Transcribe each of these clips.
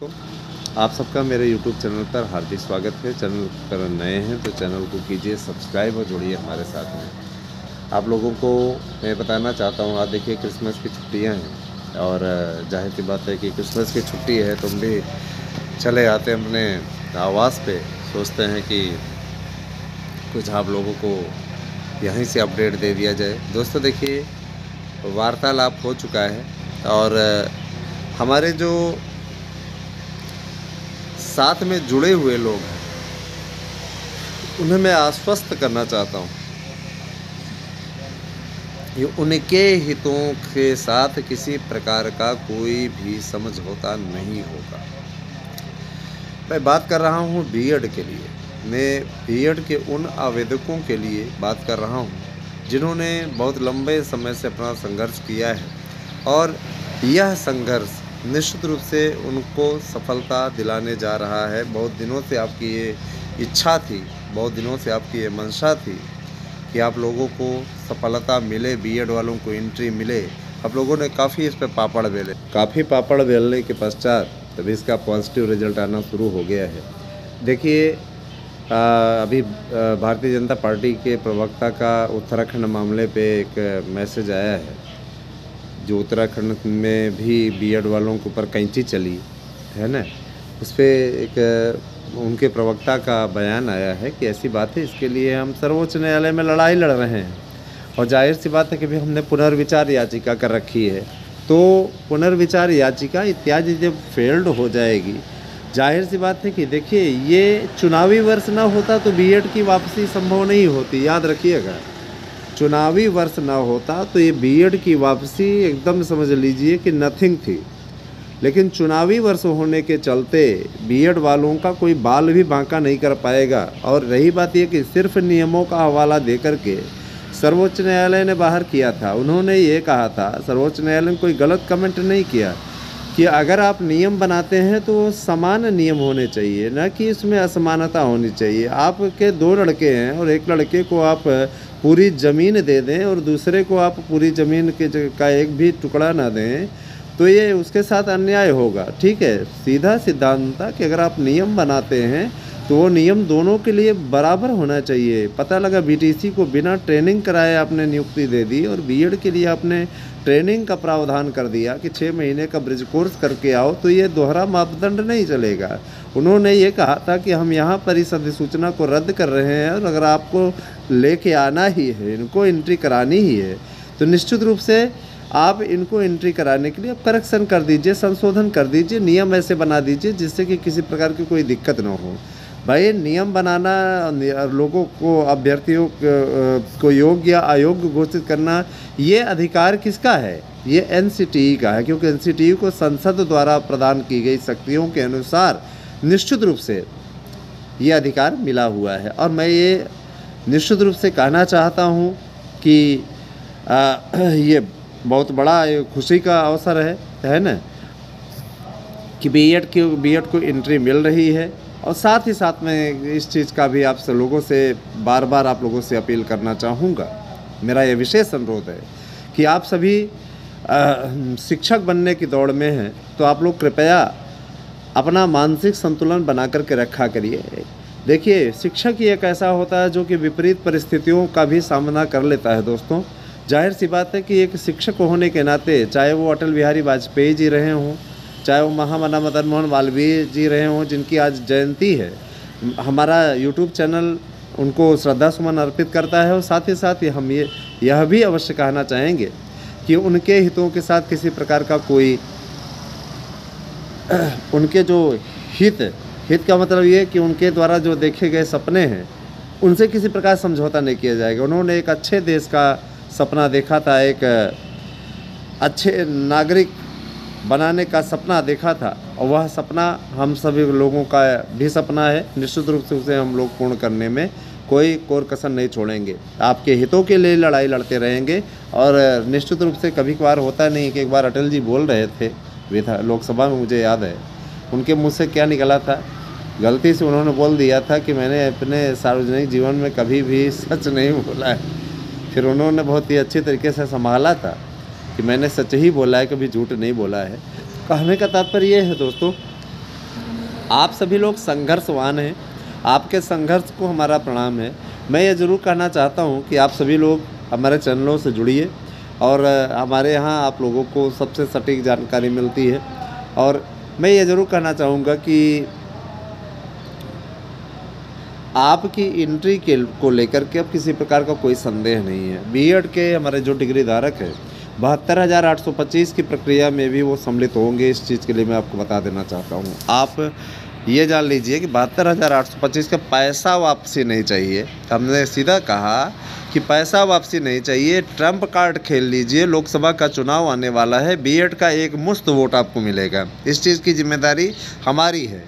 आप सबका मेरे YouTube चैनल पर हार्दिक स्वागत है। चैनल पर नए हैं तो चैनल को कीजिए सब्सक्राइब और जुड़िए हमारे साथ में। आप लोगों को मैं बताना चाहता हूँ, आज देखिए क्रिसमस की छुट्टियाँ हैं और जाहिर सी बात है कि क्रिसमस की छुट्टी है तो हम भी चले आते हैं अपने आवास पे। सोचते हैं कि कुछ आप लोगों को यहीं से अपडेट दे दिया जाए। दोस्तों देखिए, वार्तालाप हो चुका है और हमारे जो साथ में जुड़े हुए लोग हैं उन्हें मैं आश्वस्त करना चाहता हूँ, ये उनके हितों के साथ किसी प्रकार का कोई भी समझौता नहीं होगा। मैं बात कर रहा हूँ बीएड के लिए। मैं बीएड के उन आवेदकों के लिए बात कर रहा हूँ जिन्होंने बहुत लंबे समय से अपना संघर्ष किया है और यह संघर्ष निश्चित रूप से उनको सफलता दिलाने जा रहा है। बहुत दिनों से आपकी ये इच्छा थी, बहुत दिनों से आपकी ये मंशा थी कि आप लोगों को सफलता मिले, बीएड वालों को एंट्री मिले। आप लोगों ने काफ़ी इस पर पापड़ बेले, काफ़ी पापड़ बेलने के पश्चात तभी इसका पॉजिटिव रिजल्ट आना शुरू हो गया है। देखिए, अभी भारतीय जनता पार्टी के प्रवक्ता का उत्तराखंड मामले पे एक मैसेज आया है, जो उत्तराखंड में भी बीएड वालों के ऊपर कैंची चली है ना, उस पर एक उनके प्रवक्ता का बयान आया है कि ऐसी बात है, इसके लिए हम सर्वोच्च न्यायालय में लड़ाई लड़ रहे हैं। और जाहिर सी बात है कि भाई हमने पुनर्विचार याचिका कर रखी है, तो पुनर्विचार याचिका इत्यादि जब फेल्ड हो जाएगी, जाहिर सी बात है कि देखिए, ये चुनावी वर्ष ना होता तो बीएड की वापसी संभव नहीं होती। याद रखिएगा, चुनावी वर्ष ना होता तो ये बीएड की वापसी एकदम समझ लीजिए कि नथिंग थी। लेकिन चुनावी वर्ष होने के चलते बीएड वालों का कोई बाल भी बांका नहीं कर पाएगा। और रही बात ये कि सिर्फ नियमों का हवाला दे करके सर्वोच्च न्यायालय ने बाहर किया था। उन्होंने ये कहा था, सर्वोच्च न्यायालय ने कोई गलत कमेंट नहीं किया कि अगर आप नियम बनाते हैं तो समान नियम होने चाहिए, ना कि इसमें असमानता होनी चाहिए। आपके दो लड़के हैं और एक लड़के को आप पूरी ज़मीन दे दें और दूसरे को आप पूरी ज़मीन का एक भी टुकड़ा ना दें तो ये उसके साथ अन्याय होगा। ठीक है, सीधा सिद्धांत था कि अगर आप नियम बनाते हैं तो वो नियम दोनों के लिए बराबर होना चाहिए। पता लगा बीटीसी को बिना ट्रेनिंग कराए आपने नियुक्ति दे दी और बीएड के लिए आपने ट्रेनिंग का प्रावधान कर दिया कि 6 महीने का ब्रिज कोर्स करके आओ, तो ये दोहरा मापदंड नहीं चलेगा। उन्होंने ये कहा था कि हम यहाँ पर इस अधिसूचना को रद्द कर रहे हैं और अगर आपको लेके आना ही है, इनको एंट्री करानी ही है, तो निश्चित रूप से आप इनको एंट्री कराने के लिए आप करेक्शन कर दीजिए, संशोधन कर दीजिए, नियम ऐसे बना दीजिए जिससे कि किसी प्रकार की कोई दिक्कत ना हो। भाई, नियम बनाना, लोगों को, अभ्यर्थियों को योग्य या अयोग्य घोषित करना, ये अधिकार किसका है? ये एनसीटीई का है, क्योंकि एनसीटीई को संसद द्वारा प्रदान की गई शक्तियों के अनुसार निश्चित रूप से ये अधिकार मिला हुआ है। और मैं ये निश्चित रूप से कहना चाहता हूँ कि ये बहुत बड़ा खुशी का अवसर है ना, कि बीएड को एंट्री मिल रही है। और साथ ही साथ में इस चीज़ का भी आप लोगों से बार बार आप लोगों से अपील करना चाहूँगा। मेरा ये विशेष अनुरोध है कि आप सभी शिक्षक बनने की दौड़ में हैं, तो आप लोग कृपया अपना मानसिक संतुलन बना करके रखा करिए। देखिए, शिक्षक ही एक ऐसा होता है जो कि विपरीत परिस्थितियों का भी सामना कर लेता है। दोस्तों, जाहिर सी बात है कि एक शिक्षक होने के नाते, चाहे वो अटल बिहारी वाजपेयी जी रहे हों, चाहे वो महामना मदन मोहन मालवीय जी रहे हों जिनकी आज जयंती है, हमारा यूट्यूब चैनल उनको श्रद्धा सुमन अर्पित करता है। और साथ ही साथ हम यह भी अवश्य कहना चाहेंगे कि उनके हितों के साथ किसी प्रकार का कोई उनके जो हित का मतलब ये कि उनके द्वारा जो देखे गए सपने हैं उनसे किसी प्रकार समझौता नहीं किया जाएगा। उन्होंने एक अच्छे देश का सपना देखा था, एक अच्छे नागरिक बनाने का सपना देखा था, और वह सपना हम सभी लोगों का भी सपना है। निश्चित रूप से उसे हम लोग पूर्ण करने में कोई कोर कसर नहीं छोड़ेंगे। आपके हितों के लिए लड़ाई लड़ते रहेंगे। और निश्चित रूप से कभी कभार होता नहीं कि एक बार अटल जी बोल रहे थे लोकसभा में, मुझे याद है उनके मुँह से क्या निकला था, गलती से उन्होंने बोल दिया था कि मैंने अपने सार्वजनिक जीवन में कभी भी सच नहीं बोला है। फिर उन्होंने बहुत ही अच्छे तरीके से संभाला था कि मैंने सच ही बोला है, कभी झूठ नहीं बोला है। कहने का तात्पर्य ये है दोस्तों आप सभी लोग संघर्षवान हैं, आपके संघर्ष को हमारा प्रणाम है। मैं ये ज़रूर कहना चाहता हूँ कि आप सभी लोग हमारे चैनलों से जुड़िए और हमारे यहाँ आप लोगों को सबसे सटीक जानकारी मिलती है। और मैं ये ज़रूर कहना चाहूँगा कि आपकी एंट्री को लेकर के अब किसी प्रकार का कोई संदेह नहीं है। बीएड के हमारे जो डिग्री धारक है 72,825 की प्रक्रिया में भी वो सम्मिलित होंगे। इस चीज़ के लिए मैं आपको बता देना चाहता हूँ। आप ये जान लीजिए कि 72,825 का पैसा वापसी नहीं चाहिए। हमने सीधा कहा कि पैसा वापसी नहीं चाहिए। ट्रम्प कार्ड खेल लीजिए, लोकसभा का चुनाव आने वाला है, बीएड का एक मुफ्त वोट आपको मिलेगा। इस चीज़ की जिम्मेदारी हमारी है,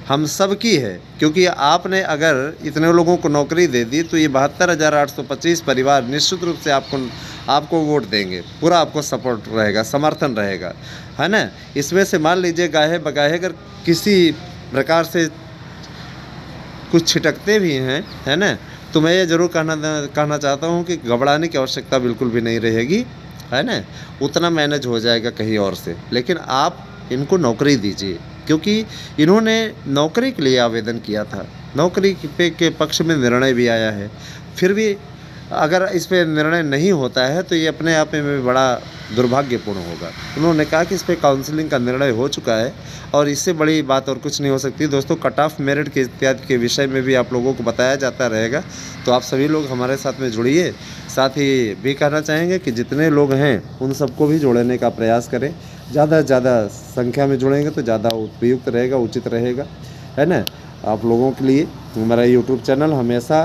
हम सब की है, क्योंकि आपने अगर इतने लोगों को नौकरी दे दी तो ये 72,825 परिवार निश्चित रूप से आपको वोट देंगे। पूरा आपको सपोर्ट रहेगा, समर्थन रहेगा, है ना। इसमें से मान लीजिए गाहे बगाहे अगर किसी प्रकार से कुछ छिटकते भी हैं, है ना, तो मैं ये ज़रूर कहना चाहता हूँ कि घबराने की आवश्यकता बिल्कुल भी नहीं रहेगी, है ना। उतना मैनेज हो जाएगा कहीं और से। लेकिन आप इनको नौकरी दीजिए, क्योंकि इन्होंने नौकरी के लिए आवेदन किया था, नौकरी के पक्ष में निर्णय भी आया है। फिर भी अगर इस पे निर्णय नहीं होता है तो ये अपने आप में बड़ा दुर्भाग्यपूर्ण होगा। उन्होंने कहा कि इस पे काउंसलिंग का निर्णय हो चुका है और इससे बड़ी बात और कुछ नहीं हो सकती। दोस्तों, कट ऑफ मेरिट के इत्यादि के विषय में भी आप लोगों को बताया जाता रहेगा, तो आप सभी लोग हमारे साथ में जुड़िए। साथ ही भी कहना चाहेंगे कि जितने लोग हैं उन सबको भी जोड़ने का प्रयास करें। ज़्यादा से ज़्यादा संख्या में जुड़ेंगे तो ज़्यादा उपयुक्त रहेगा, उचित रहेगा, है ना। आप लोगों के लिए हमारा यूट्यूब चैनल हमेशा